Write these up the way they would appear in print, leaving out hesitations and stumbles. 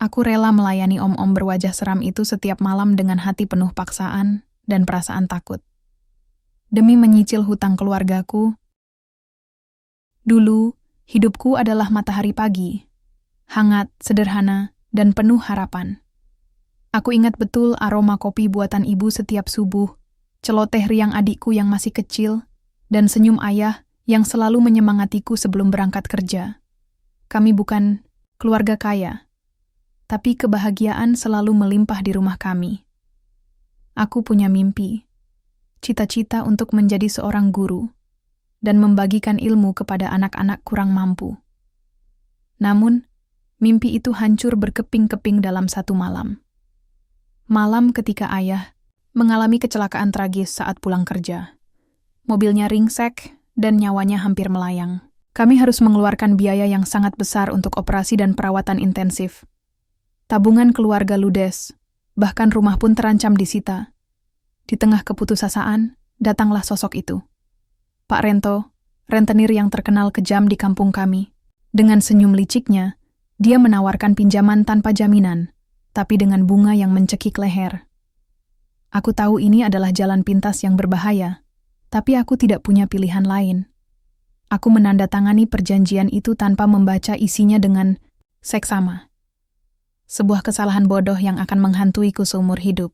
Aku rela melayani om-om berwajah seram itu setiap malam dengan hati penuh paksaan dan perasaan takut. Demi menyicil hutang keluargaku, dulu hidupku adalah matahari pagi, hangat, sederhana, dan penuh harapan. Aku ingat betul aroma kopi buatan ibu setiap subuh, celoteh riang adikku yang masih kecil, dan senyum ayah yang selalu menyemangatiku sebelum berangkat kerja. Kami bukan keluarga kaya, tapi kebahagiaan selalu melimpah di rumah kami. Aku punya mimpi, cita-cita untuk menjadi seorang guru, dan membagikan ilmu kepada anak-anak kurang mampu. Namun, mimpi itu hancur berkeping-keping dalam satu malam. Malam ketika ayah mengalami kecelakaan tragis saat pulang kerja. Mobilnya ringsek dan nyawanya hampir melayang. Kami harus mengeluarkan biaya yang sangat besar untuk operasi dan perawatan intensif. Tabungan keluarga ludes, bahkan rumah pun terancam disita. Di tengah keputusasaan, datanglah sosok itu. Pak Rento, rentenir yang terkenal kejam di kampung kami. Dengan senyum liciknya, dia menawarkan pinjaman tanpa jaminan, tapi dengan bunga yang mencekik leher. Aku tahu ini adalah jalan pintas yang berbahaya, tapi aku tidak punya pilihan lain. Aku menandatangani perjanjian itu tanpa membaca isinya dengan seksama. Sebuah kesalahan bodoh yang akan menghantuiku seumur hidup.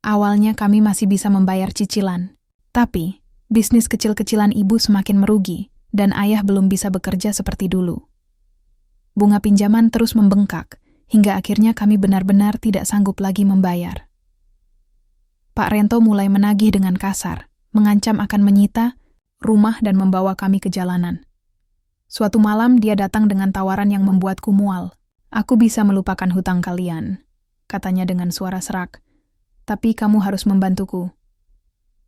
Awalnya kami masih bisa membayar cicilan, tapi bisnis kecil-kecilan ibu semakin merugi, dan ayah belum bisa bekerja seperti dulu. Bunga pinjaman terus membengkak, hingga akhirnya kami benar-benar tidak sanggup lagi membayar. Pak Rento mulai menagih dengan kasar, mengancam akan menyita rumah dan membawa kami ke jalanan. Suatu malam dia datang dengan tawaran yang membuatku mual. Aku bisa melupakan hutang kalian, katanya dengan suara serak. Tapi kamu harus membantuku.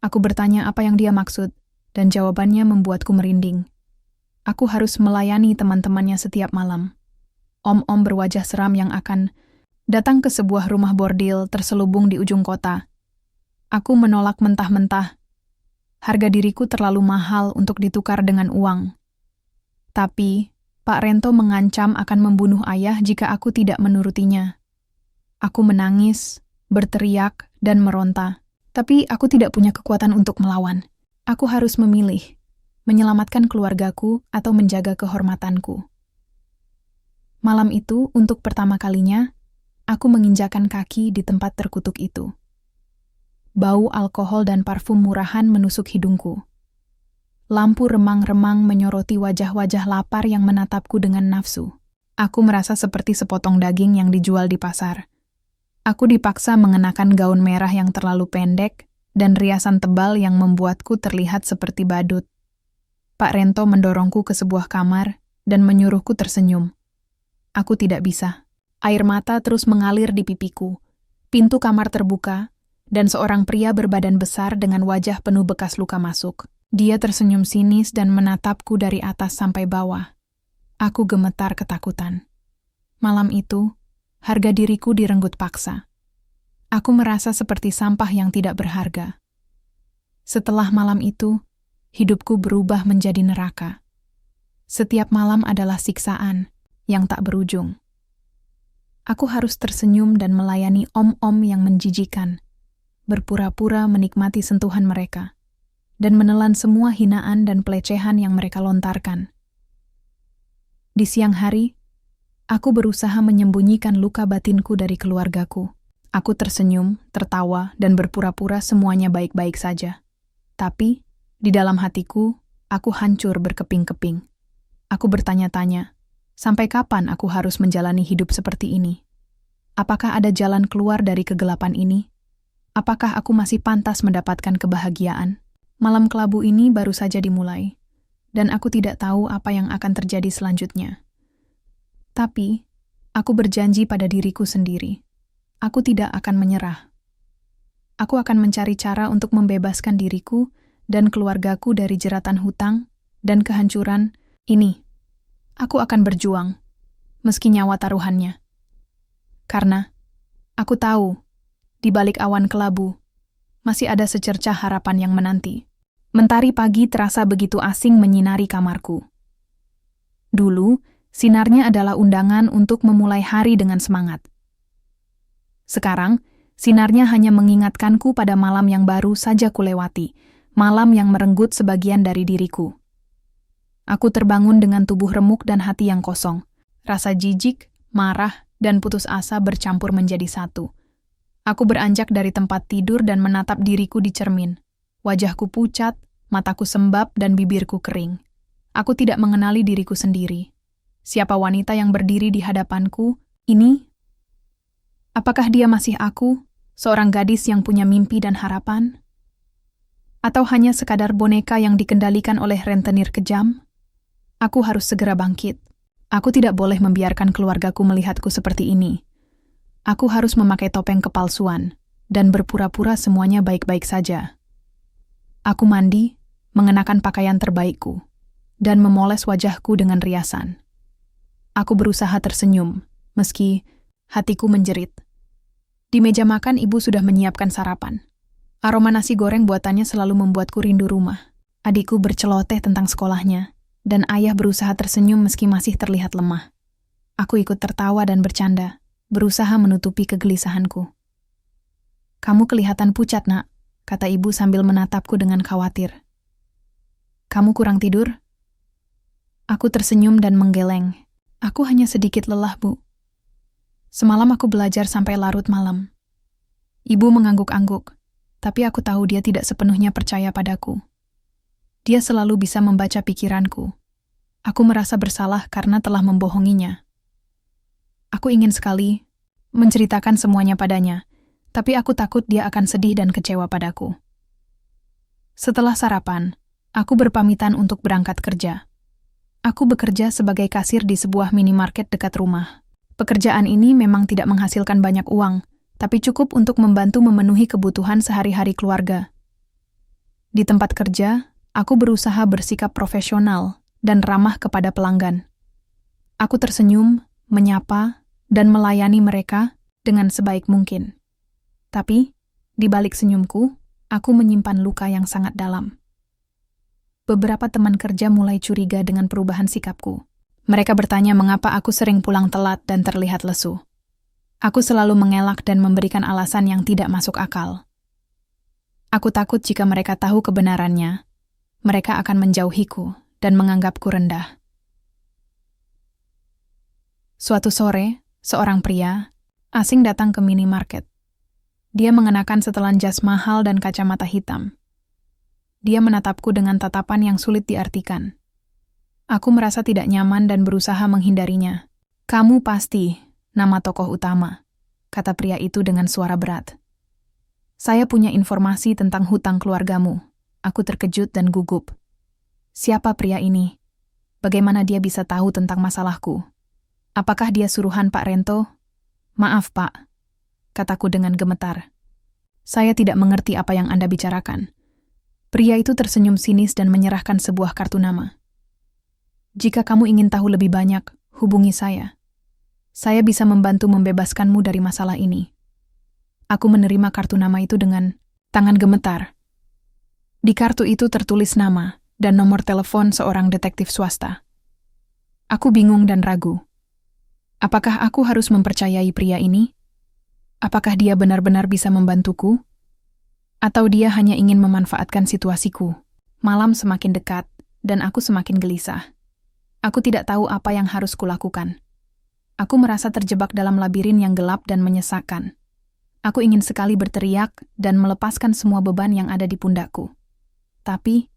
Aku bertanya apa yang dia maksud, dan jawabannya membuatku merinding. Aku harus melayani teman-temannya setiap malam. Om-om berwajah seram yang akan datang ke sebuah rumah bordil terselubung di ujung kota. Aku menolak mentah-mentah. Harga diriku terlalu mahal untuk ditukar dengan uang. Tapi Pak Rento mengancam akan membunuh ayah jika aku tidak menurutinya. Aku menangis, berteriak, dan meronta. Tapi aku tidak punya kekuatan untuk melawan. Aku harus memilih, menyelamatkan keluargaku atau menjaga kehormatanku. Malam itu, untuk pertama kalinya, aku menginjakan kaki di tempat terkutuk itu. Bau alkohol dan parfum murahan menusuk hidungku. Lampu remang-remang menyoroti wajah-wajah lapar yang menatapku dengan nafsu. Aku merasa seperti sepotong daging yang dijual di pasar. Aku dipaksa mengenakan gaun merah yang terlalu pendek dan riasan tebal yang membuatku terlihat seperti badut. Pak Rento mendorongku ke sebuah kamar dan menyuruhku tersenyum. Aku tidak bisa. Air mata terus mengalir di pipiku. Pintu kamar terbuka, dan seorang pria berbadan besar dengan wajah penuh bekas luka masuk. Dia tersenyum sinis dan menatapku dari atas sampai bawah. Aku gemetar ketakutan. Malam itu, harga diriku direnggut paksa. Aku merasa seperti sampah yang tidak berharga. Setelah malam itu, hidupku berubah menjadi neraka. Setiap malam adalah siksaan yang tak berujung. Aku harus tersenyum dan melayani om-om yang menjijikan, berpura-pura menikmati sentuhan mereka, dan menelan semua hinaan dan pelecehan yang mereka lontarkan. Di siang hari, aku berusaha menyembunyikan luka batinku dari keluargaku. Aku tersenyum, tertawa, dan berpura-pura semuanya baik-baik saja. Tapi, di dalam hatiku, aku hancur berkeping-keping. Aku bertanya-tanya, sampai kapan aku harus menjalani hidup seperti ini? Apakah ada jalan keluar dari kegelapan ini? Apakah aku masih pantas mendapatkan kebahagiaan? Malam kelabu ini baru saja dimulai, dan aku tidak tahu apa yang akan terjadi selanjutnya. Tapi, aku berjanji pada diriku sendiri. Aku tidak akan menyerah. Aku akan mencari cara untuk membebaskan diriku dan keluargaku dari jeratan hutang dan kehancuran ini. Aku akan berjuang, meski nyawa taruhannya. Karena aku tahu, di balik awan kelabu, masih ada secercah harapan yang menanti. Mentari pagi terasa begitu asing menyinari kamarku. Dulu, Sinarnya adalah undangan untuk memulai hari dengan semangat. Sekarang, sinarnya hanya mengingatkanku pada malam yang baru saja kulewati, malam yang merenggut sebagian dari diriku. Aku terbangun dengan tubuh remuk dan hati yang kosong. Rasa jijik, marah, dan putus asa bercampur menjadi satu. Aku beranjak dari tempat tidur dan menatap diriku di cermin. Wajahku pucat, mataku sembab, dan bibirku kering. Aku tidak mengenali diriku sendiri. Siapa wanita yang berdiri di hadapanku ini? Apakah dia masih aku, seorang gadis yang punya mimpi dan harapan? Atau hanya sekadar boneka yang dikendalikan oleh rentenir kejam? Aku harus segera bangkit. Aku tidak boleh membiarkan keluargaku melihatku seperti ini. Aku harus memakai topeng kepalsuan dan berpura-pura semuanya baik-baik saja. Aku mandi, mengenakan pakaian terbaikku, dan memoles wajahku dengan riasan. Aku berusaha tersenyum, meski hatiku menjerit. Di meja makan ibu sudah menyiapkan sarapan. Aroma nasi goreng buatannya selalu membuatku rindu rumah. Adikku berceloteh tentang sekolahnya, dan ayah berusaha tersenyum meski masih terlihat lemah. Aku ikut tertawa dan bercanda, berusaha menutupi kegelisahanku. "Kamu kelihatan pucat, Nak," kata ibu sambil menatapku dengan khawatir. "Kamu kurang tidur?" Aku tersenyum dan menggeleng. "Aku hanya sedikit lelah, Bu. Semalam aku belajar sampai larut malam." Ibu mengangguk-angguk, tapi aku tahu dia tidak sepenuhnya percaya padaku. Dia selalu bisa membaca pikiranku. Aku merasa bersalah karena telah membohonginya. Aku ingin sekali menceritakan semuanya padanya, tapi aku takut dia akan sedih dan kecewa padaku. Setelah sarapan, aku berpamitan untuk berangkat kerja. Aku bekerja sebagai kasir di sebuah minimarket dekat rumah. Pekerjaan ini memang tidak menghasilkan banyak uang, tapi cukup untuk membantu memenuhi kebutuhan sehari-hari keluarga. Di tempat kerja, aku berusaha bersikap profesional dan ramah kepada pelanggan. Aku tersenyum, menyapa, dan melayani mereka dengan sebaik mungkin. Tapi, di balik senyumku, aku menyimpan luka yang sangat dalam. Beberapa teman kerja mulai curiga dengan perubahan sikapku. Mereka bertanya mengapa aku sering pulang telat dan terlihat lesu. Aku selalu mengelak dan memberikan alasan yang tidak masuk akal. Aku takut jika mereka tahu kebenarannya, mereka akan menjauhiku dan menganggapku rendah. Suatu sore, seorang pria asing datang ke minimarket. Dia mengenakan setelan jas mahal dan kacamata hitam. Dia menatapku dengan tatapan yang sulit diartikan. Aku merasa tidak nyaman dan berusaha menghindarinya. "Kamu pasti nama tokoh utama," kata pria itu dengan suara berat. "Saya punya informasi tentang hutang keluargamu." Aku terkejut dan gugup. Siapa pria ini? Bagaimana dia bisa tahu tentang masalahku? Apakah dia suruhan Pak Rento? "Maaf, Pak," kataku dengan gemetar. "Saya tidak mengerti apa yang Anda bicarakan." Pria itu tersenyum sinis dan menyerahkan sebuah kartu nama. "Jika kamu ingin tahu lebih banyak, hubungi saya. Saya bisa membantu membebaskanmu dari masalah ini." Aku menerima kartu nama itu dengan tangan gemetar. Di kartu itu tertulis nama dan nomor telepon seorang detektif swasta. Aku bingung dan ragu. Apakah aku harus mempercayai pria ini? Apakah dia benar-benar bisa membantuku? Atau dia hanya ingin memanfaatkan situasiku? Malam semakin dekat, dan aku semakin gelisah. Aku tidak tahu apa yang harus kulakukan. Aku merasa terjebak dalam labirin yang gelap dan menyesakkan. Aku ingin sekali berteriak dan melepaskan semua beban yang ada di pundakku. Tapi,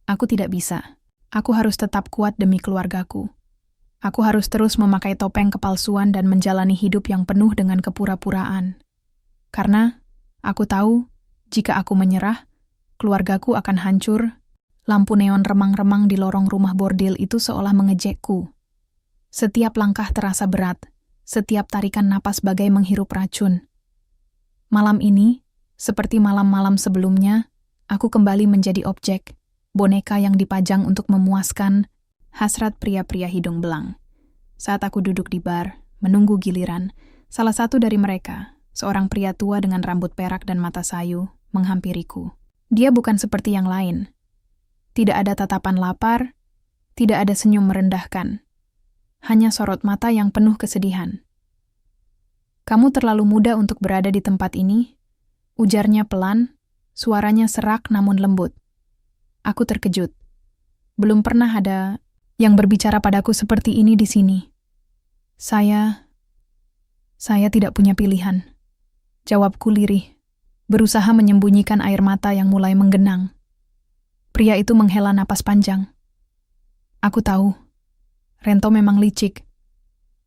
aku tidak bisa. Aku harus tetap kuat demi keluargaku. Aku harus terus memakai topeng kepalsuan dan menjalani hidup yang penuh dengan kepura-puraan. Karena, aku tahu, jika aku menyerah, keluargaku akan hancur. Lampu neon remang-remang di lorong rumah bordil itu seolah mengejekku. Setiap langkah terasa berat, setiap tarikan napas bagai menghirup racun. Malam ini, seperti malam-malam sebelumnya, aku kembali menjadi objek, boneka yang dipajang untuk memuaskan hasrat pria-pria hidung belang. Saat aku duduk di bar, menunggu giliran, salah satu dari mereka, seorang pria tua dengan rambut perak dan mata sayu, menghampiriku. Dia bukan seperti yang lain. Tidak ada tatapan lapar, tidak ada senyum merendahkan. hanya sorot mata yang penuh kesedihan. "Kamu terlalu muda untuk berada di tempat ini," ujarnya pelan, suaranya serak namun lembut. Aku terkejut. Belum pernah ada yang berbicara padaku seperti ini di sini. Saya tidak punya pilihan. Jawabku lirih, berusaha menyembunyikan air mata yang mulai menggenang. Pria itu menghela napas panjang. Aku tahu, Rento memang licik.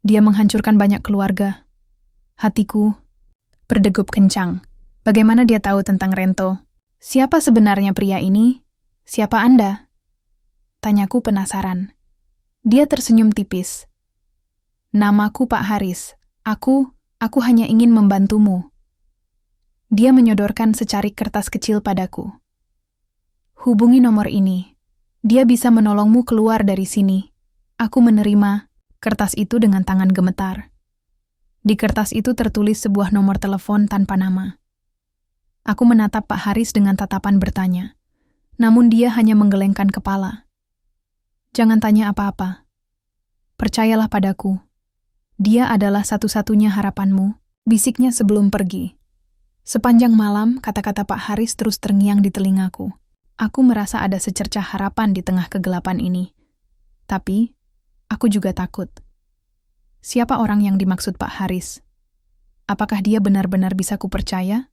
Dia menghancurkan banyak keluarga. Hatiku berdegup kencang. Bagaimana dia tahu tentang Rento? Siapa sebenarnya pria ini? Siapa Anda? Tanyaku penasaran. Dia tersenyum tipis. Namaku Pak Haris. Aku hanya ingin membantumu. Dia menyodorkan secarik kertas kecil padaku. Hubungi nomor ini. Dia bisa menolongmu keluar dari sini. Aku menerima kertas itu dengan tangan gemetar. Di kertas itu tertulis sebuah nomor telepon tanpa nama. Aku menatap Pak Haris dengan tatapan bertanya. Namun dia hanya menggelengkan kepala. Jangan tanya apa-apa. Percayalah padaku. Dia adalah satu-satunya harapanmu, bisiknya sebelum pergi. Sepanjang malam, kata-kata Pak Haris terus terngiang di telingaku. Aku merasa ada secercah harapan di tengah kegelapan ini. Tapi, aku juga takut. Siapa orang yang dimaksud Pak Haris? Apakah dia benar-benar bisa kupercaya?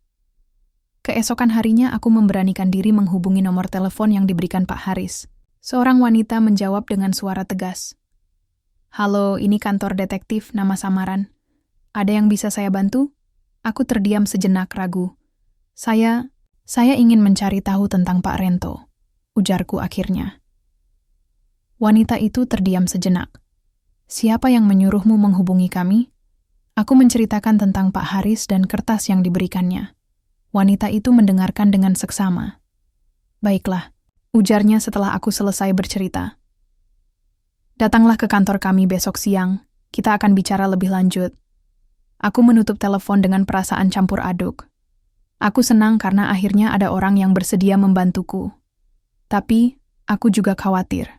Keesokan harinya aku memberanikan diri menghubungi nomor telepon yang diberikan Pak Haris. Seorang wanita menjawab dengan suara tegas. Halo, ini kantor detektif nama samaran. Ada yang bisa saya bantu? Aku terdiam sejenak ragu. Saya ingin mencari tahu tentang Pak Rento, ujarku akhirnya. Wanita itu terdiam sejenak. Siapa yang menyuruhmu menghubungi kami? Aku menceritakan tentang Pak Haris dan kertas yang diberikannya. Wanita itu mendengarkan dengan seksama. Baiklah, ujarnya setelah aku selesai bercerita. Datanglah ke kantor kami besok siang, kita akan bicara lebih lanjut. Aku menutup telepon dengan perasaan campur aduk. Aku senang karena akhirnya ada orang yang bersedia membantuku. Tapi, aku juga khawatir.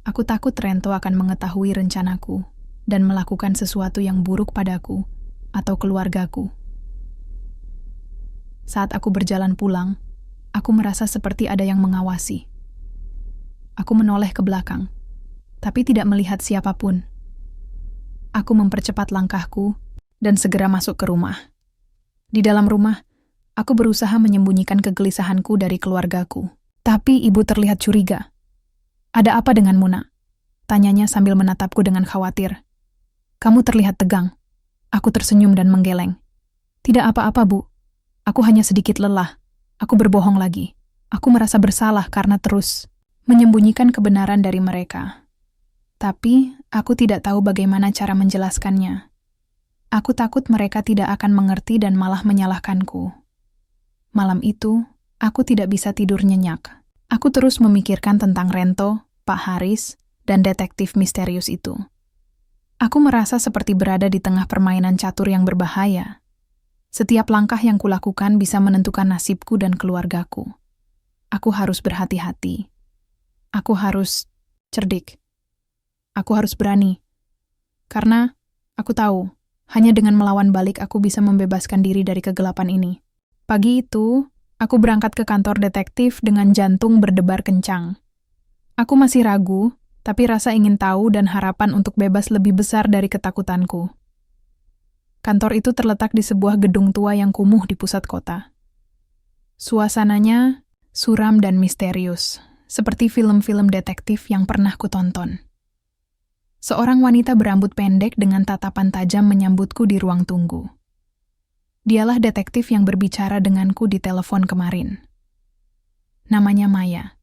Aku takut Rento akan mengetahui rencanaku dan melakukan sesuatu yang buruk padaku atau keluargaku. Saat aku berjalan pulang, aku merasa seperti ada yang mengawasi. Aku menoleh ke belakang, tapi tidak melihat siapapun. Aku mempercepat langkahku dan segera masuk ke rumah. Di dalam rumah, aku berusaha menyembunyikan kegelisahanku dari keluargaku. Tapi ibu terlihat curiga. Ada apa dengan Muna? Tanyanya sambil menatapku dengan khawatir. Kamu terlihat tegang. Aku tersenyum dan menggeleng. Tidak apa-apa, Bu. Aku hanya sedikit lelah. Aku berbohong lagi. Aku merasa bersalah karena terus menyembunyikan kebenaran dari mereka. Tapi, aku tidak tahu bagaimana cara menjelaskannya. Aku takut mereka tidak akan mengerti dan malah menyalahkanku. Malam itu, aku tidak bisa tidur nyenyak. Aku terus memikirkan tentang Rento, Pak Haris, dan detektif misterius itu. Aku merasa seperti berada di tengah permainan catur yang berbahaya. Setiap langkah yang kulakukan bisa menentukan nasibku dan keluargaku. Aku harus berhati-hati. Aku harus cerdik. Aku harus berani. Karena aku tahu, hanya dengan melawan balik aku bisa membebaskan diri dari kegelapan ini. Pagi itu, aku berangkat ke kantor detektif dengan jantung berdebar kencang. Aku masih ragu, tapi rasa ingin tahu dan harapan untuk bebas lebih besar dari ketakutanku. Kantor itu terletak di sebuah gedung tua yang kumuh di pusat kota. Suasananya suram dan misterius, seperti film-film detektif yang pernah kutonton. Seorang wanita berambut pendek dengan tatapan tajam menyambutku di ruang tunggu. Dialah detektif yang berbicara denganku di telepon kemarin. Namanya Maya.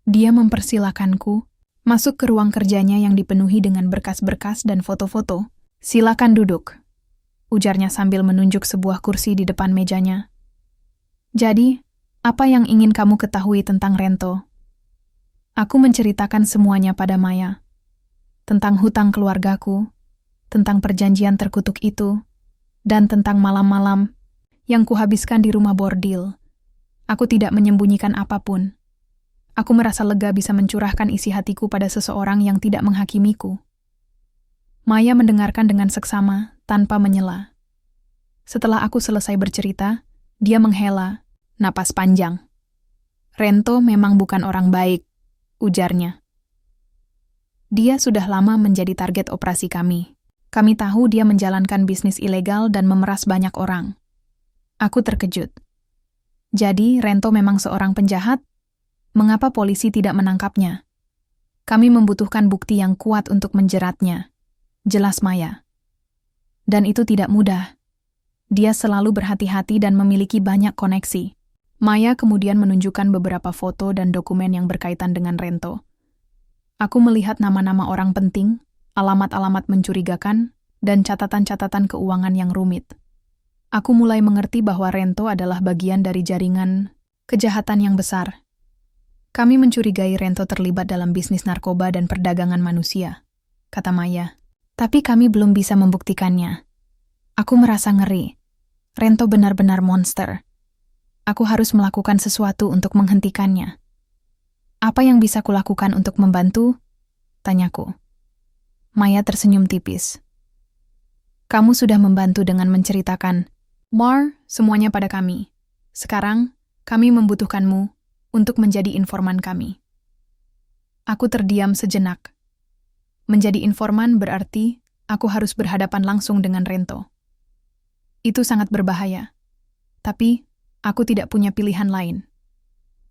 Dia mempersilakanku masuk ke ruang kerjanya yang dipenuhi dengan berkas-berkas dan foto-foto. Silakan duduk, ujarnya sambil menunjuk sebuah kursi di depan mejanya. Jadi, apa yang ingin kamu ketahui tentang Rento? Aku menceritakan semuanya pada Maya. Tentang hutang keluargaku, tentang perjanjian terkutuk itu, dan tentang malam-malam yang kuhabiskan di rumah bordil. Aku tidak menyembunyikan apapun. Aku merasa lega bisa mencurahkan isi hatiku pada seseorang yang tidak menghakimiku. Maya mendengarkan dengan seksama, tanpa menyela. Setelah aku selesai bercerita, dia menghela, napas panjang. Rento memang bukan orang baik, ujarnya. Dia sudah lama menjadi target operasi kami. Kami tahu dia menjalankan bisnis ilegal dan memeras banyak orang. Aku terkejut. Jadi, Rento memang seorang penjahat? Mengapa polisi tidak menangkapnya? Kami membutuhkan bukti yang kuat untuk menjeratnya. Jelas Maya. Dan itu tidak mudah. Dia selalu berhati-hati dan memiliki banyak koneksi. Maya kemudian menunjukkan beberapa foto dan dokumen yang berkaitan dengan Rento. Aku melihat nama-nama orang penting, alamat-alamat mencurigakan, dan catatan-catatan keuangan yang rumit. Aku mulai mengerti bahwa Rento adalah bagian dari jaringan kejahatan yang besar. Kami mencurigai Rento terlibat dalam bisnis narkoba dan perdagangan manusia, kata Maya. Tapi kami belum bisa membuktikannya. Aku merasa ngeri. Rento benar-benar monster. Aku harus melakukan sesuatu untuk menghentikannya. Apa yang bisa kulakukan untuk membantu? Tanyaku. Maya tersenyum tipis. Kamu sudah membantu dengan menceritakan semuanya pada kami. Sekarang, kami membutuhkanmu untuk menjadi informan kami. Aku terdiam sejenak. Menjadi informan berarti aku harus berhadapan langsung dengan Rento. Itu sangat berbahaya. Tapi, aku tidak punya pilihan lain.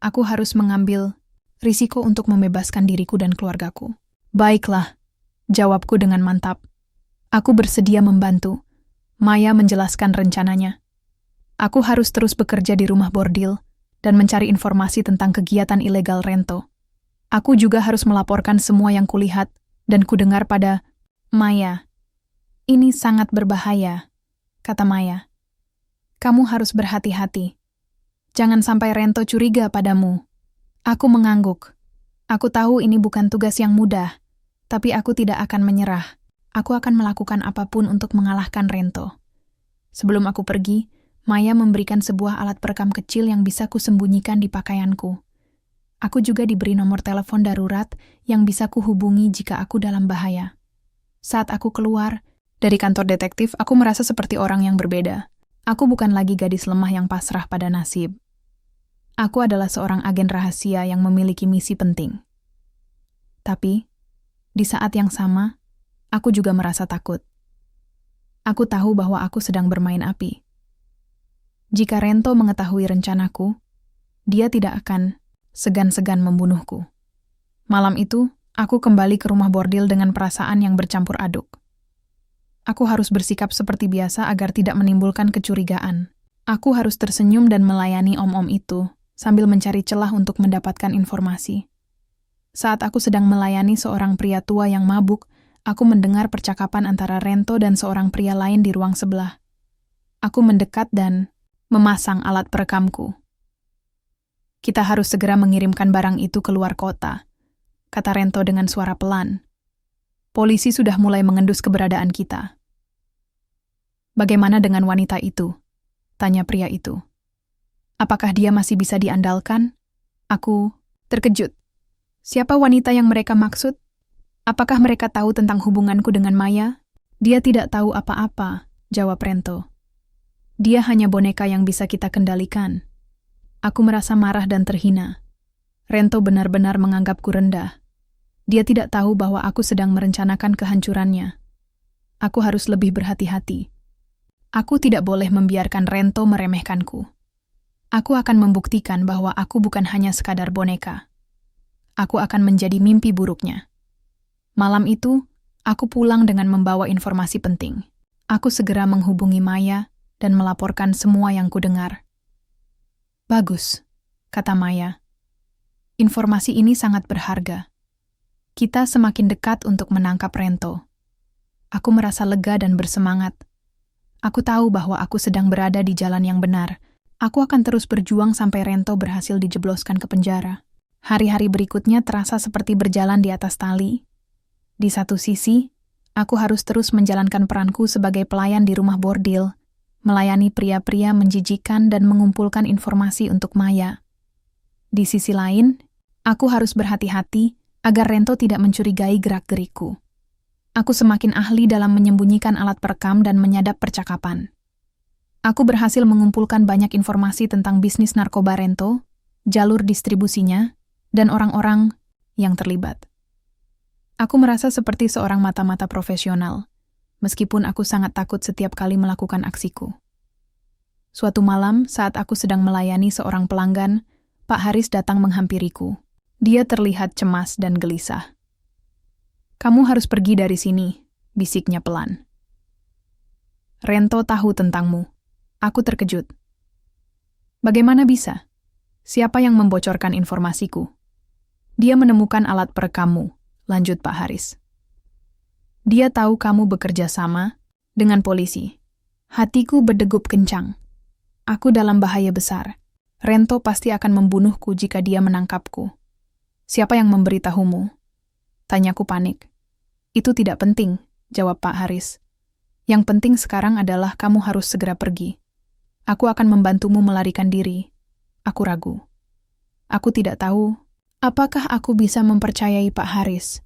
Aku harus mengambil risiko untuk membebaskan diriku dan keluargaku. Baiklah, jawabku dengan mantap. Aku bersedia membantu. Maya menjelaskan rencananya. Aku harus terus bekerja di rumah bordil dan mencari informasi tentang kegiatan ilegal Rento. Aku juga harus melaporkan semua yang kulihat dan kudengar pada Maya. Ini sangat berbahaya, kata Maya. Kamu harus berhati-hati. Jangan sampai Rento curiga padamu. Aku mengangguk. Aku tahu ini bukan tugas yang mudah, tapi aku tidak akan menyerah. Aku akan melakukan apapun untuk mengalahkan Rento. Sebelum aku pergi, Maya memberikan sebuah alat perekam kecil yang bisa kusembunyikan di pakaianku. Aku juga diberi nomor telepon darurat yang bisa kuhubungi jika aku dalam bahaya. Saat aku keluar dari kantor detektif, aku merasa seperti orang yang berbeda. Aku bukan lagi gadis lemah yang pasrah pada nasib. Aku adalah seorang agen rahasia yang memiliki misi penting. Tapi, di saat yang sama, aku juga merasa takut. Aku tahu bahwa aku sedang bermain api. Jika Rento mengetahui rencanaku, dia tidak akan segan-segan membunuhku. Malam itu, aku kembali ke rumah bordil dengan perasaan yang bercampur aduk. Aku harus bersikap seperti biasa agar tidak menimbulkan kecurigaan. Aku harus tersenyum dan melayani om-om itu, sambil mencari celah untuk mendapatkan informasi. Saat aku sedang melayani seorang pria tua yang mabuk, aku mendengar percakapan antara Rento dan seorang pria lain di ruang sebelah. Aku mendekat dan memasang alat perekamku. Kita harus segera mengirimkan barang itu keluar kota, kata Rento dengan suara pelan. Polisi sudah mulai mengendus keberadaan kita. Bagaimana dengan wanita itu? Tanya pria itu. Apakah dia masih bisa diandalkan? Aku terkejut. Siapa wanita yang mereka maksud? Apakah mereka tahu tentang hubunganku dengan Maya? Dia tidak tahu apa-apa, jawab Rento. Dia hanya boneka yang bisa kita kendalikan. Aku merasa marah dan terhina. Rento benar-benar menganggapku rendah. Dia tidak tahu bahwa aku sedang merencanakan kehancurannya. Aku harus lebih berhati-hati. Aku tidak boleh membiarkan Rento meremehkanku. Aku akan membuktikan bahwa aku bukan hanya sekadar boneka. Aku akan menjadi mimpi buruknya. Malam itu, aku pulang dengan membawa informasi penting. Aku segera menghubungi Maya dan melaporkan semua yang kudengar. Bagus, kata Maya. Informasi ini sangat berharga. Kita semakin dekat untuk menangkap Rento. Aku merasa lega dan bersemangat. Aku tahu bahwa aku sedang berada di jalan yang benar. Aku akan terus berjuang sampai Rento berhasil dijebloskan ke penjara. Hari-hari berikutnya terasa seperti berjalan di atas tali. Di satu sisi, aku harus terus menjalankan peranku sebagai pelayan di rumah bordil, melayani pria-pria menjijikan dan mengumpulkan informasi untuk Maya. Di sisi lain, aku harus berhati-hati agar Rento tidak mencurigai gerak-gerikku. Aku semakin ahli dalam menyembunyikan alat perekam dan menyadap percakapan. Aku berhasil mengumpulkan banyak informasi tentang bisnis narkoba Rento, jalur distribusinya, dan orang-orang yang terlibat. Aku merasa seperti seorang mata-mata profesional, meskipun aku sangat takut setiap kali melakukan aksiku. Suatu malam, saat aku sedang melayani seorang pelanggan, Pak Haris datang menghampiriku. Dia terlihat cemas dan gelisah. "Kamu harus pergi dari sini," bisiknya pelan. "Rento tahu tentangmu." Aku terkejut. "Bagaimana bisa? Siapa yang membocorkan informasiku?" "Dia menemukan alat perekammu," lanjut Pak Haris. "Dia tahu kamu bekerja sama dengan polisi." Hatiku berdegup kencang. Aku dalam bahaya besar. Rento pasti akan membunuhku jika dia menangkapku. "Siapa yang memberitahumu?" Tanyaku panik. "Itu tidak penting," jawab Pak Haris. "Yang penting sekarang adalah kamu harus segera pergi. Aku akan membantumu melarikan diri." Aku ragu. Aku tidak tahu apakah aku bisa mempercayai Pak Haris.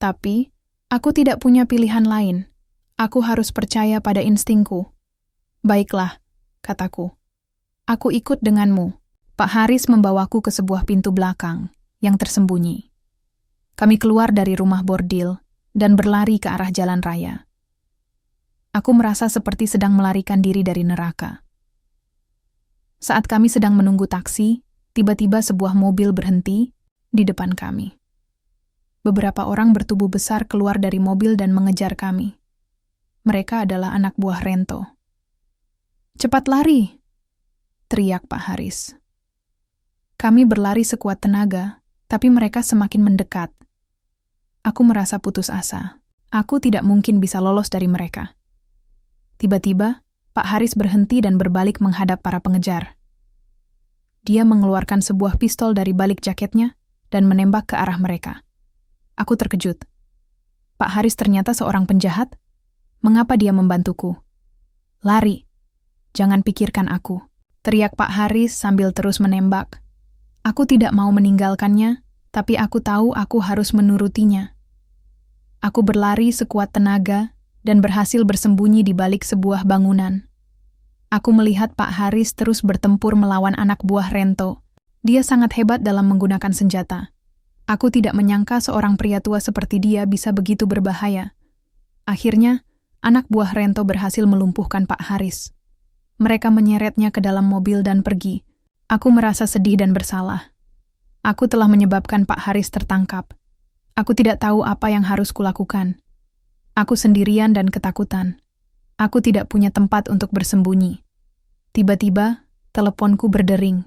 Tapi, aku tidak punya pilihan lain. Aku harus percaya pada instingku. "Baiklah," kataku. "Aku ikut denganmu." Pak Haris membawaku ke sebuah pintu belakang yang tersembunyi. Kami keluar dari rumah bordil dan berlari ke arah jalan raya. Aku merasa seperti sedang melarikan diri dari neraka. Saat kami sedang menunggu taksi, tiba-tiba sebuah mobil berhenti di depan kami. Beberapa orang bertubuh besar keluar dari mobil dan mengejar kami. Mereka adalah anak buah Rento. "Cepat lari!" teriak Pak Haris. Kami berlari sekuat tenaga, tapi mereka semakin mendekat. Aku merasa putus asa. Aku tidak mungkin bisa lolos dari mereka. Tiba-tiba, Pak Haris berhenti dan berbalik menghadap para pengejar. Dia mengeluarkan sebuah pistol dari balik jaketnya dan menembak ke arah mereka. Aku terkejut. Pak Haris ternyata seorang penjahat? Mengapa dia membantuku? "Lari! Jangan pikirkan aku," teriak Pak Haris sambil terus menembak. Aku tidak mau meninggalkannya, tapi aku tahu aku harus menurutinya. Aku berlari sekuat tenaga dan berhasil bersembunyi di balik sebuah bangunan. Aku melihat Pak Haris terus bertempur melawan anak buah Rento. Dia sangat hebat dalam menggunakan senjata. Aku tidak menyangka seorang pria tua seperti dia bisa begitu berbahaya. Akhirnya, anak buah Rento berhasil melumpuhkan Pak Haris. Mereka menyeretnya ke dalam mobil dan pergi. Aku merasa sedih dan bersalah. Aku telah menyebabkan Pak Haris tertangkap. Aku tidak tahu apa yang harus kulakukan. Aku sendirian dan ketakutan. Aku tidak punya tempat untuk bersembunyi. Tiba-tiba, teleponku berdering.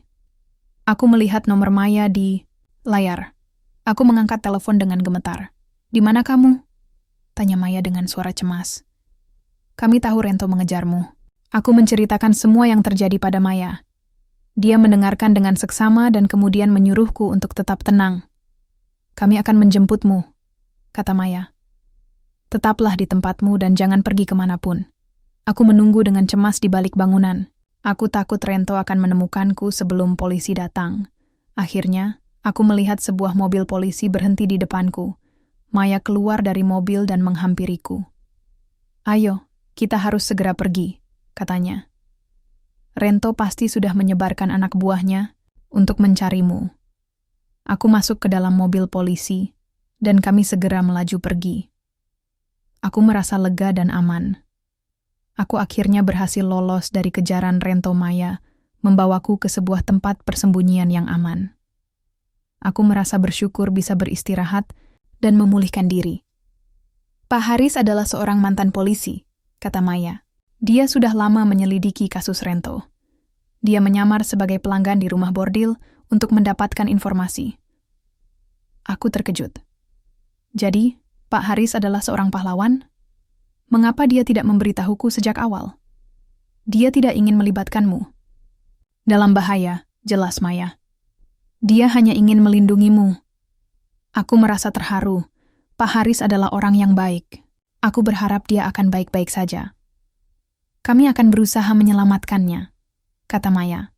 Aku melihat nomor Maya di layar. Aku mengangkat telepon dengan gemetar. "Di mana kamu?" tanya Maya dengan suara cemas. "Kami tahu Rento mengejarmu." Aku menceritakan semua yang terjadi pada Maya. Dia mendengarkan dengan seksama dan kemudian menyuruhku untuk tetap tenang. "Kami akan menjemputmu," kata Maya. "Tetaplah di tempatmu dan jangan pergi kemanapun." Aku menunggu dengan cemas di balik bangunan. Aku takut Rento akan menemukanku sebelum polisi datang. Akhirnya, aku melihat sebuah mobil polisi berhenti di depanku. Maya keluar dari mobil dan menghampiriku. "Ayo, kita harus segera pergi," katanya. "Rento pasti sudah menyebarkan anak buahnya untuk mencarimu." Aku masuk ke dalam mobil polisi, dan kami segera melaju pergi. Aku merasa lega dan aman. Aku akhirnya berhasil lolos dari kejaran Rento Maya, membawaku ke sebuah tempat persembunyian yang aman. Aku merasa bersyukur bisa beristirahat dan memulihkan diri. "Pak Haris adalah seorang mantan polisi," kata Maya. "Dia sudah lama menyelidiki kasus Rento. Dia menyamar sebagai pelanggan di rumah bordil untuk mendapatkan informasi." Aku terkejut. "Jadi, Pak Haris adalah seorang pahlawan? Mengapa dia tidak memberitahuku sejak awal?" "Dia tidak ingin melibatkanmu." "Dalam bahaya, jelas Maya. Dia hanya ingin melindungimu." Aku merasa terharu. Pak Haris adalah orang yang baik. Aku berharap dia akan baik-baik saja. "Kami akan berusaha menyelamatkannya," kata Maya.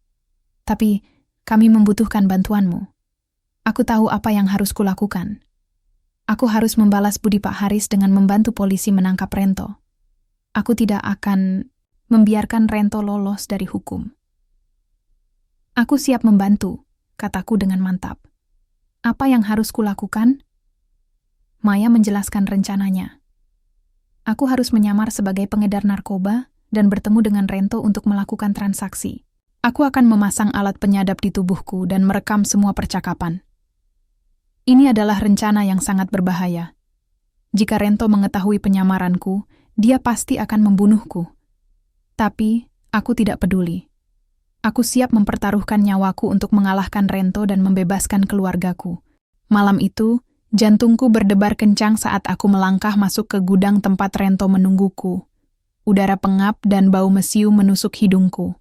"Tapi kami membutuhkan bantuanmu. Aku tahu apa yang harus kulakukan." Aku harus membalas budi Pak Haris dengan membantu polisi menangkap Rento. Aku tidak akan membiarkan Rento lolos dari hukum. Aku siap membantu, kataku dengan mantap. Apa yang harus kulakukan? Maya menjelaskan rencananya. Aku harus menyamar sebagai pengedar narkoba dan bertemu dengan Rento untuk melakukan transaksi. Aku akan memasang alat penyadap di tubuhku dan merekam semua percakapan. Ini adalah rencana yang sangat berbahaya. Jika Rento mengetahui penyamaranku, dia pasti akan membunuhku. Tapi, aku tidak peduli. Aku siap mempertaruhkan nyawaku untuk mengalahkan Rento dan membebaskan keluargaku. Malam itu, jantungku berdebar kencang saat aku melangkah masuk ke gudang tempat Rento menungguku. Udara pengap dan bau mesiu menusuk hidungku.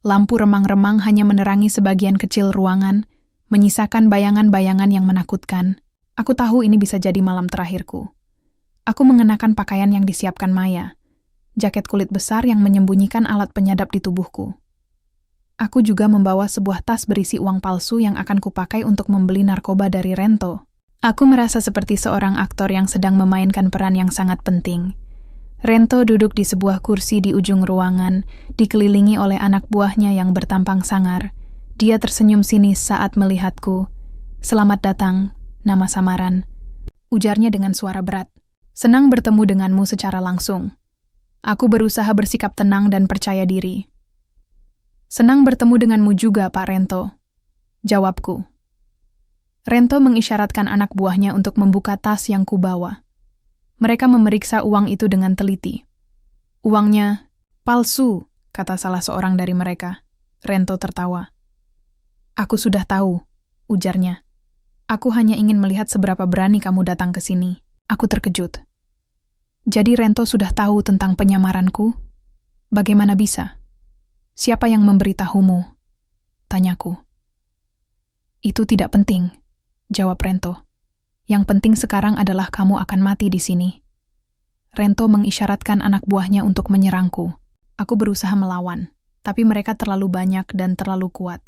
Lampu remang-remang hanya menerangi sebagian kecil ruangan, menyisakan bayangan-bayangan yang menakutkan. Aku tahu ini bisa jadi malam terakhirku. Aku mengenakan pakaian yang disiapkan Maya, jaket kulit besar yang menyembunyikan alat penyadap di tubuhku. Aku juga membawa sebuah tas berisi uang palsu yang akan kupakai untuk membeli narkoba dari Rento. Aku merasa seperti seorang aktor yang sedang memainkan peran yang sangat penting. Rento duduk di sebuah kursi di ujung ruangan, dikelilingi oleh anak buahnya yang bertampang sangar. Dia tersenyum sinis saat melihatku. "Selamat datang, nama samaran," ujarnya dengan suara berat. "Senang bertemu denganmu secara langsung." Aku berusaha bersikap tenang dan percaya diri. "Senang bertemu denganmu juga, Pak Rento," jawabku. Rento mengisyaratkan anak buahnya untuk membuka tas yang kubawa. Mereka memeriksa uang itu dengan teliti. "Uangnya palsu," kata salah seorang dari mereka. Rento tertawa. "Aku sudah tahu," ujarnya. "Aku hanya ingin melihat seberapa berani kamu datang ke sini." Aku terkejut. "Jadi Rento sudah tahu tentang penyamaranku? Bagaimana bisa? Siapa yang memberitahumu?" tanyaku. "Itu tidak penting," jawab Rento. "Yang penting sekarang adalah kamu akan mati di sini." Rento mengisyaratkan anak buahnya untuk menyerangku. Aku berusaha melawan, tapi mereka terlalu banyak dan terlalu kuat.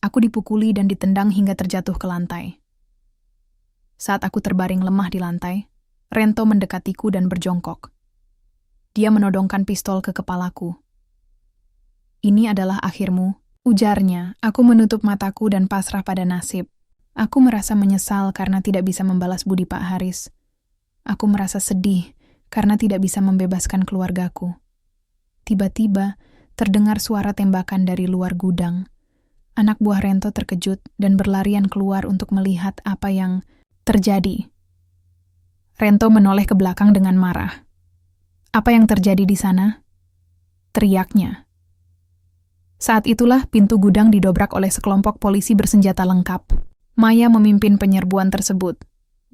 Aku dipukuli dan ditendang hingga terjatuh ke lantai. Saat aku terbaring lemah di lantai, Rento mendekatiku dan berjongkok. Dia menodongkan pistol ke kepalaku. "Ini adalah akhirmu," ujarnya. Aku menutup mataku dan pasrah pada nasib. Aku merasa menyesal karena tidak bisa membalas budi Pak Haris. Aku merasa sedih karena tidak bisa membebaskan keluargaku. Tiba-tiba, terdengar suara tembakan dari luar gudang. Anak buah Rento terkejut dan berlarian keluar untuk melihat apa yang terjadi. Rento menoleh ke belakang dengan marah. "Apa yang terjadi di sana?" teriaknya. Saat itulah pintu gudang didobrak oleh sekelompok polisi bersenjata lengkap. Maya memimpin penyerbuan tersebut.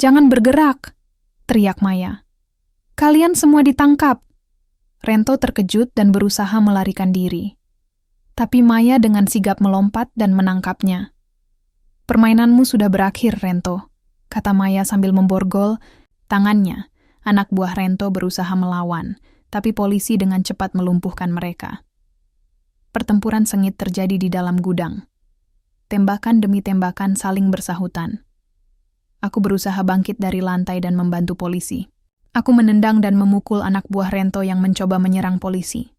"Jangan bergerak!" teriak Maya. "Kalian semua ditangkap!" Rento terkejut dan berusaha melarikan diri. Tapi Maya dengan sigap melompat dan menangkapnya. "Permainanmu sudah berakhir, Rento," kata Maya sambil memborgol tangannya. Anak buah Rento berusaha melawan, tapi polisi dengan cepat melumpuhkan mereka. Pertempuran sengit terjadi di dalam gudang. Tembakan demi tembakan saling bersahutan. Aku berusaha bangkit dari lantai dan membantu polisi. Aku menendang dan memukul anak buah Rento yang mencoba menyerang polisi.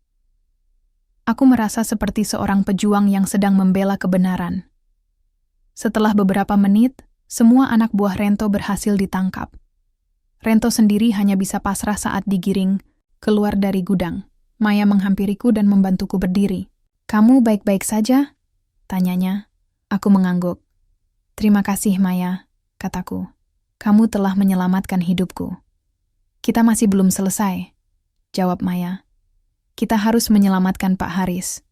Aku merasa seperti seorang pejuang yang sedang membela kebenaran. Setelah beberapa menit, semua anak buah Rento berhasil ditangkap. Rento sendiri hanya bisa pasrah saat digiring keluar dari gudang. Maya menghampiriku dan membantuku berdiri. "Kamu baik-baik saja?" tanyanya. Aku mengangguk. "Terima kasih, Maya," kataku. "Kamu telah menyelamatkan hidupku." "Kita masih belum selesai," jawab Maya. "Kita harus menyelamatkan Pak Haris."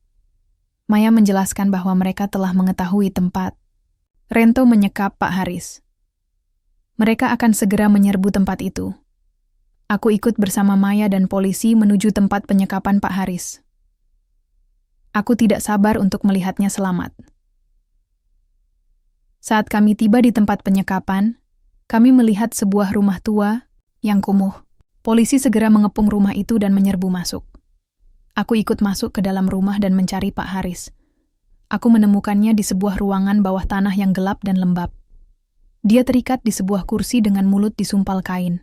Maya menjelaskan bahwa mereka telah mengetahui tempat. Rento menyekap Pak Haris. Mereka akan segera menyerbu tempat itu. Aku ikut bersama Maya dan polisi menuju tempat penyekapan Pak Haris. Aku tidak sabar untuk melihatnya selamat. Saat kami tiba di tempat penyekapan, kami melihat sebuah rumah tua yang kumuh. Polisi segera mengepung rumah itu dan menyerbu masuk. Aku ikut masuk ke dalam rumah dan mencari Pak Haris. Aku menemukannya di sebuah ruangan bawah tanah yang gelap dan lembab. Dia terikat di sebuah kursi dengan mulut disumpal kain.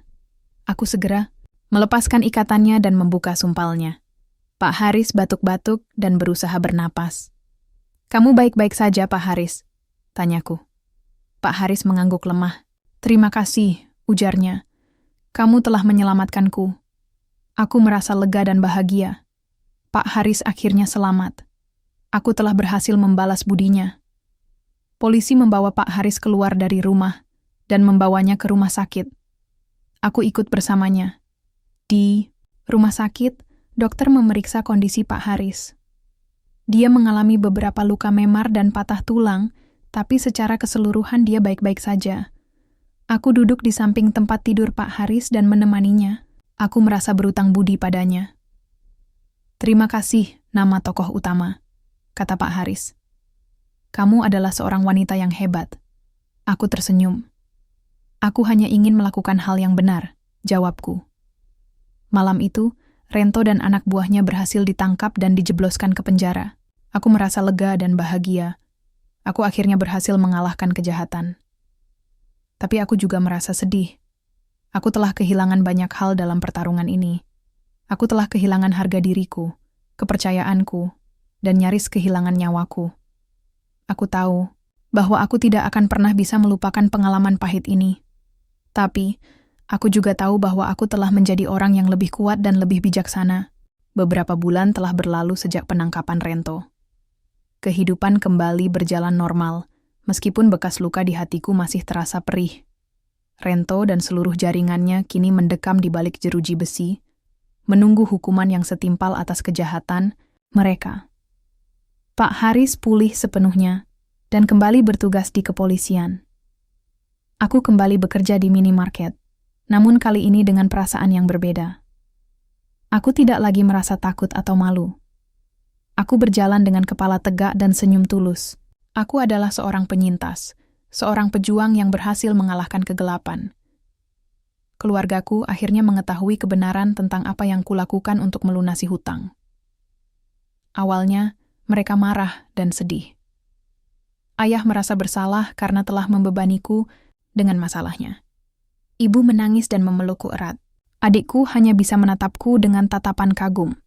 Aku segera melepaskan ikatannya dan membuka sumpalnya. Pak Haris batuk-batuk dan berusaha bernapas. "Kamu baik-baik saja, Pak Haris?" tanyaku. Pak Haris mengangguk lemah. "Terima kasih," ujarnya. "Kamu telah menyelamatkanku. Aku merasa lega dan bahagia. Pak Haris akhirnya selamat. Aku telah berhasil membalas budinya." Polisi membawa Pak Haris keluar dari rumah dan membawanya ke rumah sakit. Aku ikut bersamanya. Di rumah sakit, dokter memeriksa kondisi Pak Haris. Dia mengalami beberapa luka memar dan patah tulang, tapi secara keseluruhan dia baik-baik saja. Aku duduk di samping tempat tidur Pak Haris dan menemaninya. Aku merasa berutang budi padanya. "Terima kasih, nama tokoh utama," kata Pak Haris. "Kamu adalah seorang wanita yang hebat." Aku tersenyum. "Aku hanya ingin melakukan hal yang benar," jawabku. Malam itu, Rento dan anak buahnya berhasil ditangkap dan dijebloskan ke penjara. Aku merasa lega dan bahagia. Aku akhirnya berhasil mengalahkan kejahatan. Tapi aku juga merasa sedih. Aku telah kehilangan banyak hal dalam pertarungan ini. Aku telah kehilangan harga diriku, kepercayaanku, dan nyaris kehilangan nyawaku. Aku tahu bahwa aku tidak akan pernah bisa melupakan pengalaman pahit ini. Tapi, aku juga tahu bahwa aku telah menjadi orang yang lebih kuat dan lebih bijaksana. Beberapa bulan telah berlalu sejak penangkapan Rento. Kehidupan kembali berjalan normal, meskipun bekas luka di hatiku masih terasa perih. Rento dan seluruh jaringannya kini mendekam di balik jeruji besi, menunggu hukuman yang setimpal atas kejahatan mereka. Pak Haris pulih sepenuhnya dan kembali bertugas di kepolisian. Aku kembali bekerja di minimarket, namun kali ini dengan perasaan yang berbeda. Aku tidak lagi merasa takut atau malu. Aku berjalan dengan kepala tegak dan senyum tulus. Aku adalah seorang penyintas, seorang pejuang yang berhasil mengalahkan kegelapan. Keluargaku akhirnya mengetahui kebenaran tentang apa yang kulakukan untuk melunasi hutang. Awalnya, mereka marah dan sedih. Ayah merasa bersalah karena telah membebaniku dengan masalahnya. Ibu menangis dan memelukku erat. Adikku hanya bisa menatapku dengan tatapan kagum.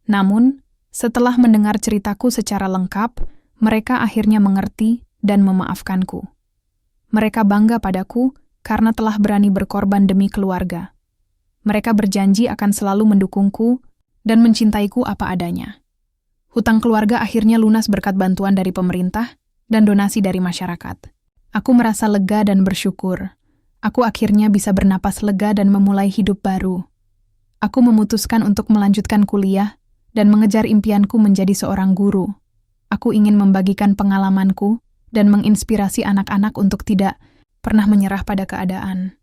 Namun, setelah mendengar ceritaku secara lengkap, mereka akhirnya mengerti dan memaafkanku. Mereka bangga padaku karena telah berani berkorban demi keluarga. Mereka berjanji akan selalu mendukungku dan mencintaiku apa adanya. Hutang keluarga akhirnya lunas berkat bantuan dari pemerintah dan donasi dari masyarakat. Aku merasa lega dan bersyukur. Aku akhirnya bisa bernapas lega dan memulai hidup baru. Aku memutuskan untuk melanjutkan kuliah dan mengejar impianku menjadi seorang guru. Aku ingin membagikan pengalamanku dan menginspirasi anak-anak untuk tidak pernah menyerah pada keadaan.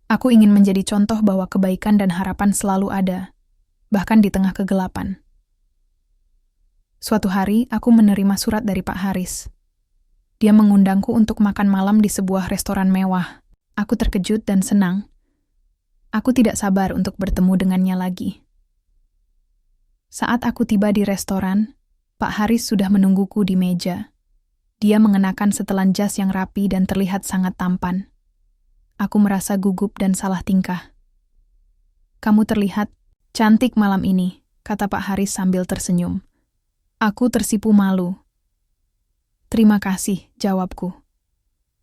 Aku ingin menjadi contoh bahwa kebaikan dan harapan selalu ada, bahkan di tengah kegelapan. Suatu hari, aku menerima surat dari Pak Haris. Dia mengundangku untuk makan malam di sebuah restoran mewah. Aku terkejut dan senang. Aku tidak sabar untuk bertemu dengannya lagi. Saat aku tiba di restoran, Pak Haris sudah menungguku di meja. Dia mengenakan setelan jas yang rapi dan terlihat sangat tampan. Aku merasa gugup dan salah tingkah. "Kamu terlihat cantik malam ini," kata Pak Haris sambil tersenyum. Aku tersipu malu. "Terima kasih," jawabku.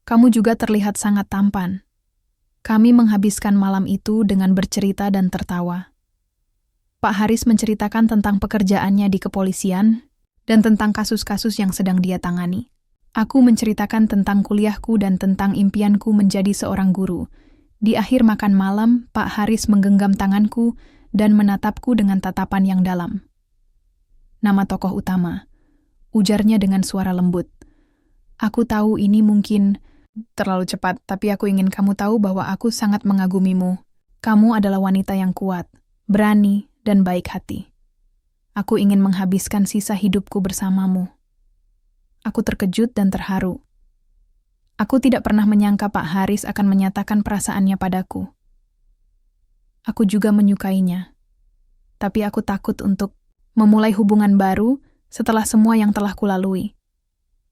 "Kamu juga terlihat sangat tampan." Kami menghabiskan malam itu dengan bercerita dan tertawa. Pak Haris menceritakan tentang pekerjaannya di kepolisian dan tentang kasus-kasus yang sedang dia tangani. Aku menceritakan tentang kuliahku dan tentang impianku menjadi seorang guru. Di akhir makan malam, Pak Haris menggenggam tanganku dan menatapku dengan tatapan yang dalam. "Nama tokoh utama," ujarnya dengan suara lembut. "Aku tahu ini mungkin terlalu cepat, tapi aku ingin kamu tahu bahwa aku sangat mengagumimu. Kamu adalah wanita yang kuat, berani, dan baik hati. Aku ingin menghabiskan sisa hidupku bersamamu." Aku terkejut dan terharu. Aku tidak pernah menyangka Pak Haris akan menyatakan perasaannya padaku. Aku juga menyukainya. Tapi aku takut untuk memulai hubungan baru setelah semua yang telah kulalui.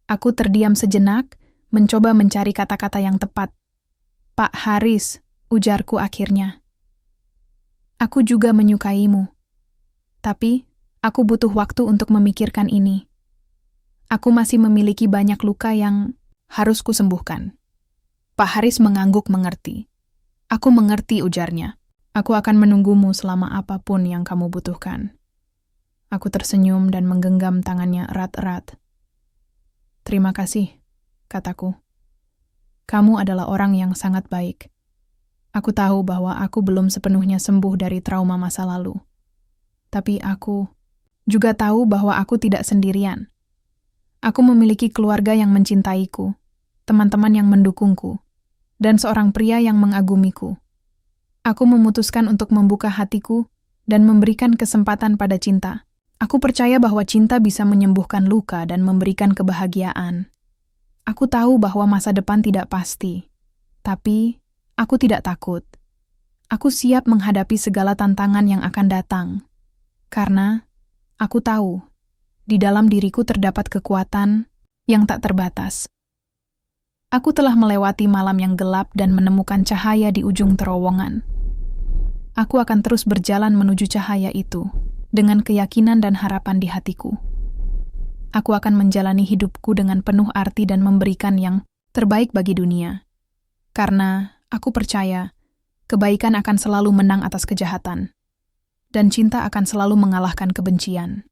Aku terdiam sejenak, mencoba mencari kata-kata yang tepat. "Pak Haris," ujarku akhirnya. "Aku juga menyukaimu. Tapi, aku butuh waktu untuk memikirkan ini. Aku masih memiliki banyak luka yang harus kusembuhkan." Pak Haris mengangguk mengerti. "Aku mengerti," ujarnya. "Aku akan menunggumu selama apapun yang kamu butuhkan." Aku tersenyum dan menggenggam tangannya erat-erat. "Terima kasih," kataku. "Kamu adalah orang yang sangat baik. Aku tahu bahwa aku belum sepenuhnya sembuh dari trauma masa lalu. Tapi aku juga tahu bahwa aku tidak sendirian. Aku memiliki keluarga yang mencintaiku, teman-teman yang mendukungku, dan seorang pria yang mengagumiku. Aku memutuskan untuk membuka hatiku dan memberikan kesempatan pada cinta. Aku percaya bahwa cinta bisa menyembuhkan luka dan memberikan kebahagiaan. Aku tahu bahwa masa depan tidak pasti, tapi aku tidak takut. Aku siap menghadapi segala tantangan yang akan datang. Karena aku tahu, di dalam diriku terdapat kekuatan yang tak terbatas. Aku telah melewati malam yang gelap dan menemukan cahaya di ujung terowongan. Aku akan terus berjalan menuju cahaya itu, dengan keyakinan dan harapan di hatiku. Aku akan menjalani hidupku dengan penuh arti dan memberikan yang terbaik bagi dunia. Karena aku percaya, kebaikan akan selalu menang atas kejahatan. Dan cinta akan selalu mengalahkan kebencian.